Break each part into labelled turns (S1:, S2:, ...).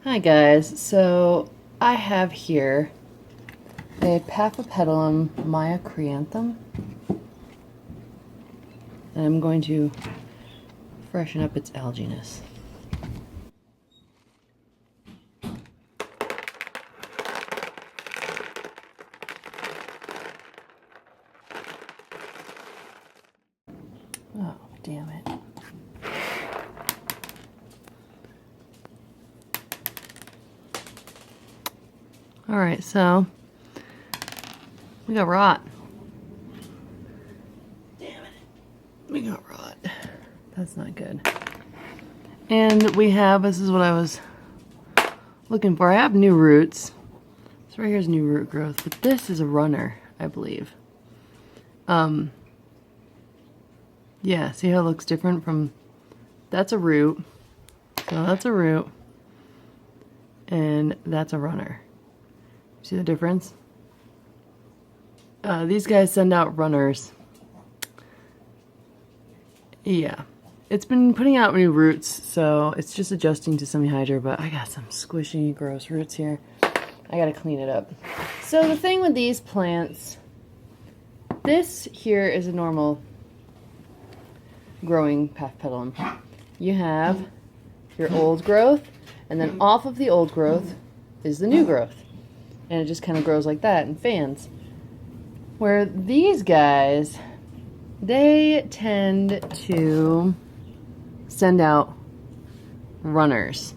S1: Hi guys, so I have here a Paphiopedilum micranthum, and I'm going to freshen up its alginess. Oh, damn it. Alright, so we got rot. Damn it. We got rot. That's not good. And we have, this is what I was looking for. I have new roots. So right here's new root growth, but this is a runner, I believe. Yeah, see how it looks different from, that's a root. So that's a root. And that's a runner. See the difference? These guys send out runners. Yeah. It's been putting out new roots, so it's just adjusting to semi-hydro, but I got some squishy, gross roots here. I gotta clean it up. So the thing with these plants, this here is a normal growing Paphiopedilum. You have your old growth, and then off of the old growth is the new growth. And it just kind of grows like that in fans. Where these guys, they tend to send out runners.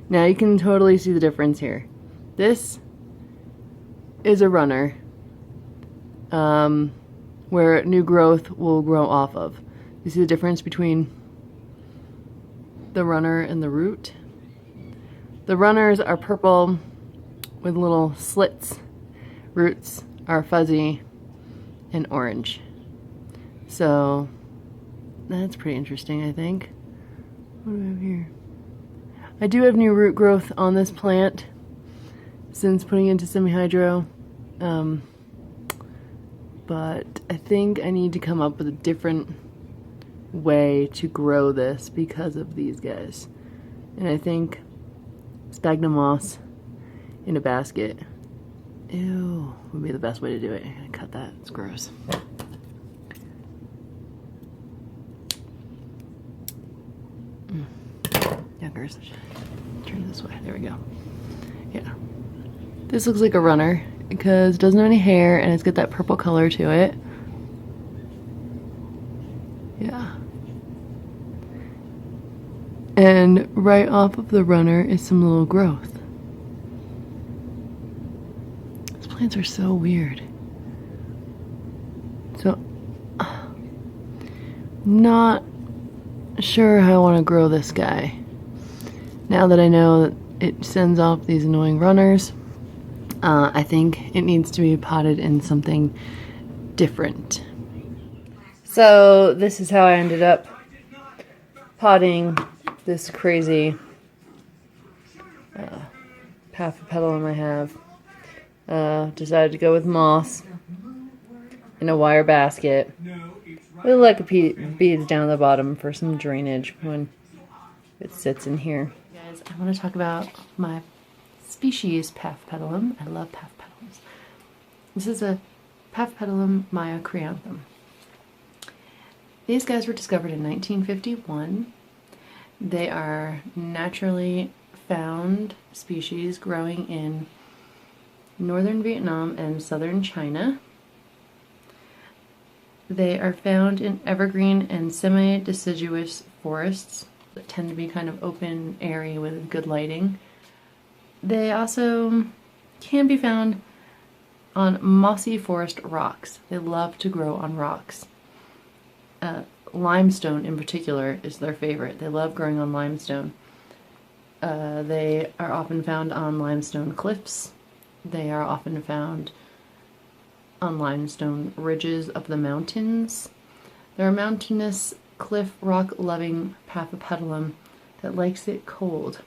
S1: Now you can totally see the difference here. This is a runner where new growth will grow off of. You see the difference between the runner and the root? The runners are purple with little slits. Roots are fuzzy and orange. So that's pretty interesting, I think. What do we have here? I do have new root growth on this plant since putting it into semi-hydro. But I think I need to come up with a different way to grow this because of these guys. And I think sphagnum moss in a basket, ew, would be the best way to do it. I'm gonna cut that, it's gross. Yuckers. Turn this way, there we go. Yeah. This looks like a runner because it doesn't have any hair and it's got that purple color to it. Yeah. And right off of the runner is some little growth. These plants are so weird. So, not sure how I want to grow this guy. Now that I know that it sends off these annoying runners, I think it needs to be potted in something different. So this is how I ended up potting this crazy Paphiopedilum I have. Decided to go with moss in a wire basket with like beads down the bottom for some drainage when it sits in here. Guys, I want to talk about my species Paphiopedilum. I love Paphiopedilums. This is a Paphiopedilum micranthum. These guys were discovered in 1951. They are naturally found species growing in northern Vietnam and southern China. They are found in evergreen and semi-deciduous forests that tend to be kind of open, airy with good lighting. They also can be found on mossy forest rocks. They love to grow on rocks. Limestone in particular is their favorite. They love growing on limestone. They are often found on limestone cliffs. They are often found on limestone ridges of the mountains. They're a mountainous, cliff rock loving Paphiopedilum that likes it cold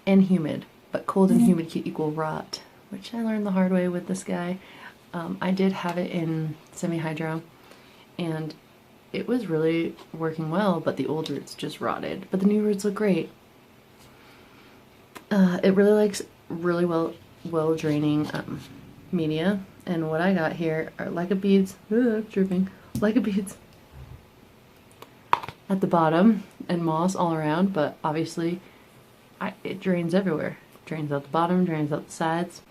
S1: and humid, but cold and humid can equal rot, which I learned the hard way with this guy. I did have it in semi-hydro, and it was really working well, but the old roots just rotted. But the new roots look great. It really likes really well draining media, and what I got here are leca beads, dripping, leca beads at the bottom and moss all around, but obviously it drains everywhere. Drains out the bottom, drains out the sides,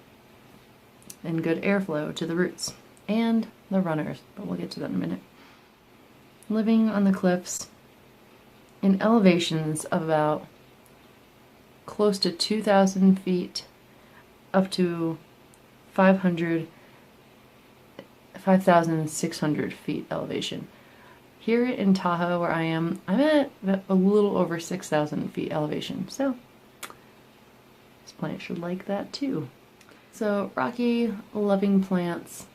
S1: and good airflow to the roots and the runners, but we'll get to that in a minute. Living on the cliffs in elevations of about close to 2,000 feet up to 5,600 feet elevation. Here in Tahoe, where I am, I'm at a little over 6,000 feet elevation, so this plant should like that too. So rocky, loving plants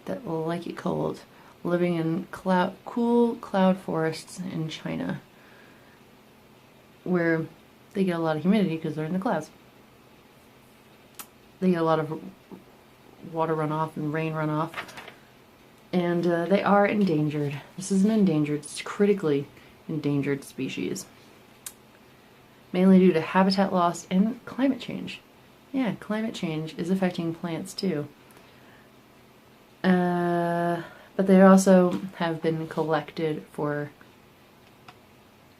S1: that like it cold, living in cool cloud forests in China, where they get a lot of humidity because they're in the clouds. They get a lot of water runoff and rain runoff, and they are endangered. This is an endangered, it's critically endangered species, mainly due to habitat loss and climate change. Yeah, climate change is affecting plants too. But they also have been collected for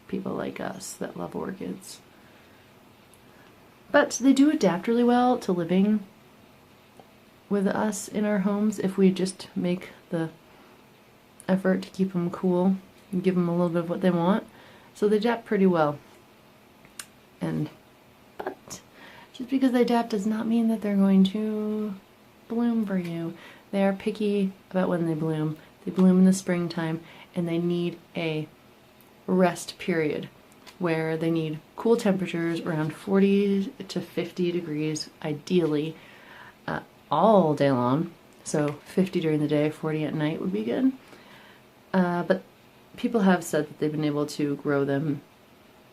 S1: people like us that love orchids. But they do adapt really well to living with us in our homes if we just make the effort to keep them cool and give them a little bit of what they want. So they adapt pretty well. But just because they adapt does not mean that they're going to bloom for you. They are picky about when they bloom. They bloom in the springtime, and they need a rest period where they need cool temperatures around 40 to 50 degrees, ideally, all day long. So 50 during the day, 40 at night would be good. But people have said that they've been able to grow them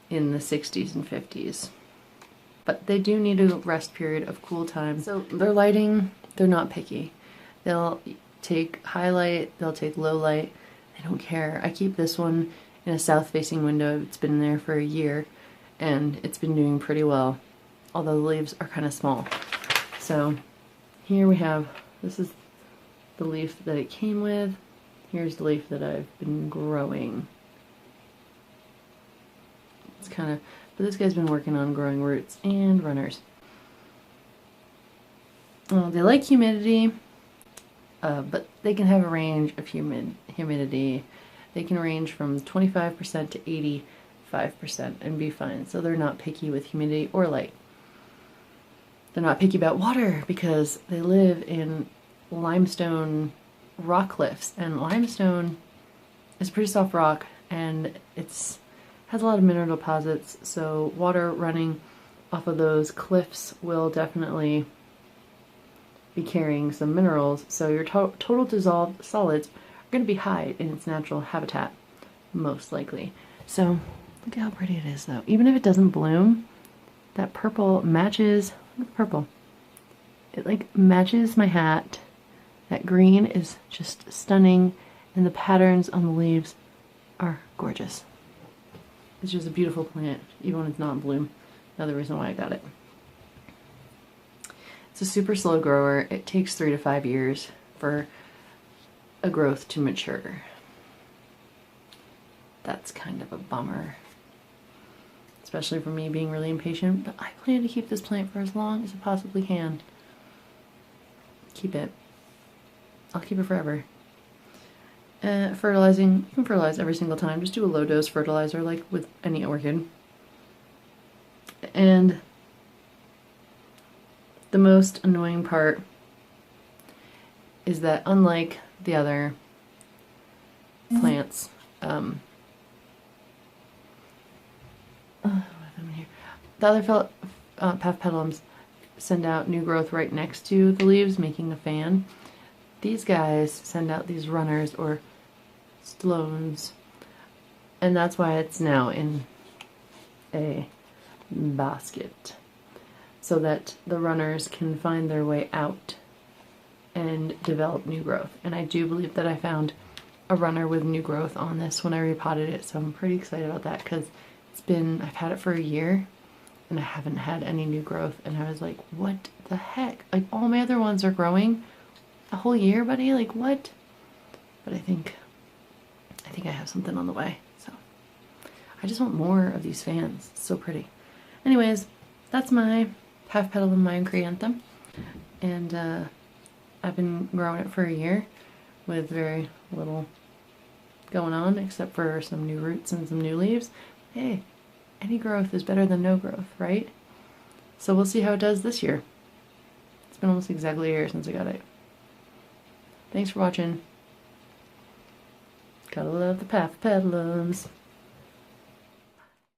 S1: in the 60s and 50s. But they do need a rest period of cool time. So their lighting, they're not picky. They'll take high light, they'll take low light. They don't care. I keep this one in a south-facing window. It's been there for a year, and it's been doing pretty well, although the leaves are kind of small. So here we have, this is the leaf that it came with. Here's the leaf that I've been growing. It's kind of, but this guy's been working on growing roots and runners. They like humidity, but they can have a range of humidity. They can range from 25% to 85% and be fine. So they're not picky with humidity or light. They're not picky about water because they live in limestone rock cliffs, and limestone is pretty soft rock, and it's has a lot of mineral deposits, so water running off of those cliffs will definitely be carrying some minerals, so your total dissolved solids are going to be high in its natural habitat, most likely. So look how pretty it is though. Even if it doesn't bloom, that purple matches, look at the purple. It like matches my hat. That green is just stunning, and the patterns on the leaves are gorgeous. It's just a beautiful plant, even when it's not in bloom. Another reason why I got it. It's a super slow grower. It takes 3 to 5 years for a growth to mature. That's kind of a bummer, especially for me being really impatient, but I plan to keep this plant for as long as I possibly can. Keep it. I'll keep it forever. Fertilizing, you can fertilize every single time. Just do a low dose fertilizer like with any orchid. And the most annoying part is that unlike the other plants, the other Paphiopedilums send out new growth right next to the leaves, making a fan. These guys send out these runners or stones, and that's why it's now in a basket, so that the runners can find their way out and develop new growth. And I do believe that I found a runner with new growth on this when I repotted it, so I'm pretty excited about that because I've had it for a year and I haven't had any new growth, and I was like, what the heck? Like, all my other ones are growing a whole year, buddy, like what? But I think I have something on the way, so I just want more of these fans. It's so pretty. Anyways, that's my Paphiopedilum micranthum, and I've been growing it for a year with very little going on except for some new roots and some new leaves. Hey, any growth is better than no growth, right? So we'll see how it does this year. It's been almost exactly a year since I got it. Thanks for watching. Gotta love the Paphiopedilums.